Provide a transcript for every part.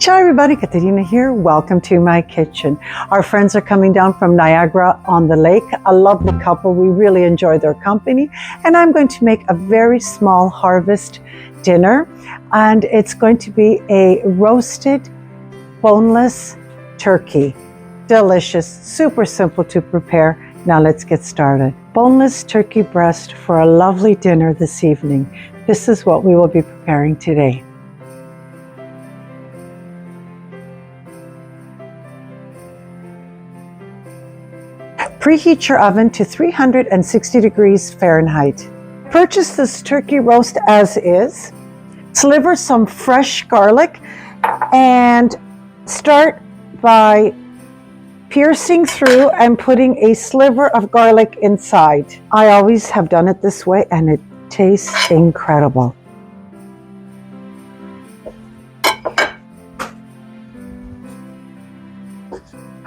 Ciao everybody, Katerina here. Welcome to my kitchen. Our friends are coming down from Niagara on the lake, a lovely couple. We really enjoy their company. And I'm going to make a very small harvest dinner. And it's going to be a roasted, boneless turkey. Delicious, super simple to prepare. Now let's get started. Boneless turkey breast for a lovely dinner this evening. This is what we will be preparing today. Preheat your oven to 360 degrees Fahrenheit. Purchase this turkey roast as is. Sliver some fresh garlic and start by piercing through and putting a sliver of garlic inside. I always have done it this way and it tastes incredible.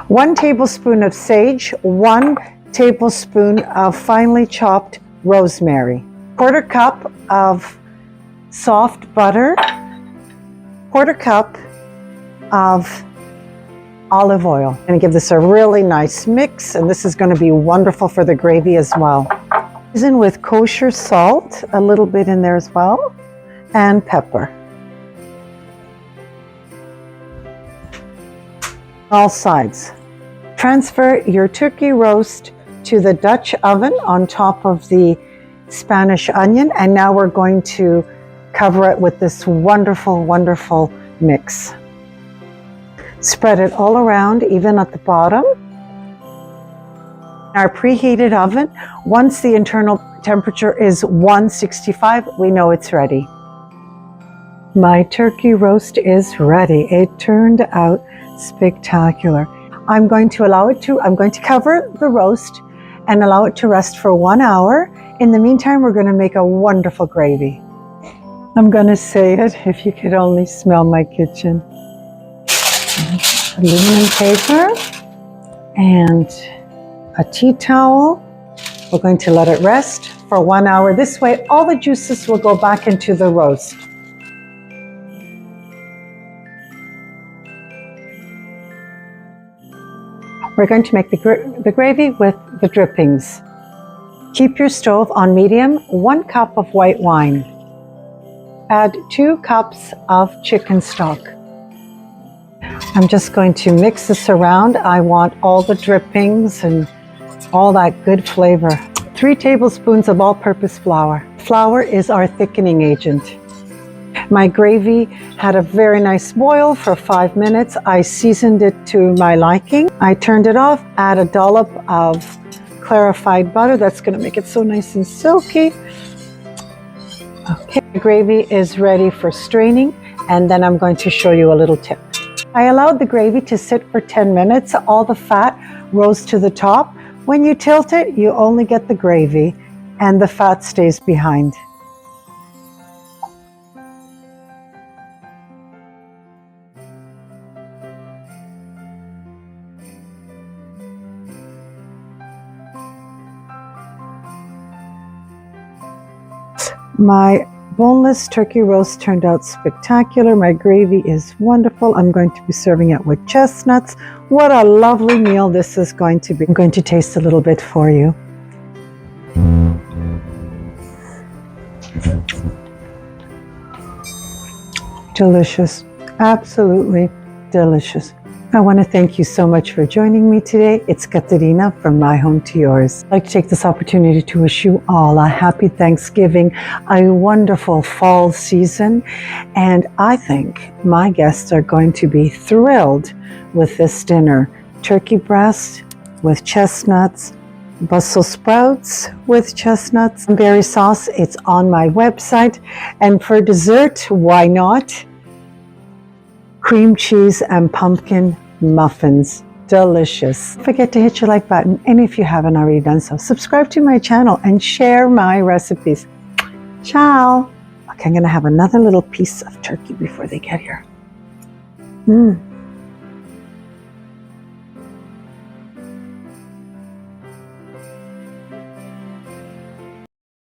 One tablespoon of sage, 1 tablespoon of finely chopped rosemary, quarter cup of soft butter, quarter cup of olive oil. I'm going to give this a really nice mix, and this is going to be wonderful for the gravy as well. Season with kosher salt, a little bit in there as well, and pepper. All sides. Transfer your turkey roast to the Dutch oven on top of the Spanish onion, and now we're going to cover it with this wonderful, wonderful mix. Spread it all around, even at the bottom. Our preheated oven, once the internal temperature is 165, we know it's ready. My turkey roast is ready. It turned out spectacular. I'm going to cover the roast and allow it to rest for 1 hour. In the meantime, we're going to make a wonderful gravy. I'm going to say it, if you could only smell my kitchen. Aluminum paper and a tea towel. We're going to let it rest for 1 hour. This way, all the juices will go back into the roast. We're going to make the gravy with the drippings. Keep your stove on medium, 1 cup of white wine. Add 2 cups of chicken stock. I'm just going to mix this around. I want all the drippings and all that good flavor. 3 tablespoons of all-purpose flour. Flour is our thickening agent. My gravy had a very nice boil for 5 minutes. I seasoned it to my liking. I turned it off, add a dollop of clarified butter. That's going to make it so nice and silky. Okay, the gravy is ready for straining, and then I'm going to show you a little tip. I allowed the gravy to sit for 10 minutes. All the fat rose to the top. When you tilt it, you only get the gravy, and the fat stays behind. My boneless turkey roast turned out spectacular. My gravy is wonderful. I'm going to be serving it with chestnuts. What a lovely meal this is going to be. I'm going to taste a little bit for you. Delicious. Absolutely delicious. I want to thank you so much for joining me today. It's Katerina from My Home to Yours. I'd like to take this opportunity to wish you all a happy Thanksgiving, a wonderful fall season, and I think my guests are going to be thrilled with this dinner. Turkey breast with chestnuts, Brussels sprouts with chestnuts, berry sauce. It's on my website. And for dessert, why not? Cream cheese and pumpkin muffins. Delicious. Don't forget to hit your like button, and if you haven't already done so, subscribe to my channel and share my recipes. Ciao. Okay, I'm going to have another little piece of turkey before they get here.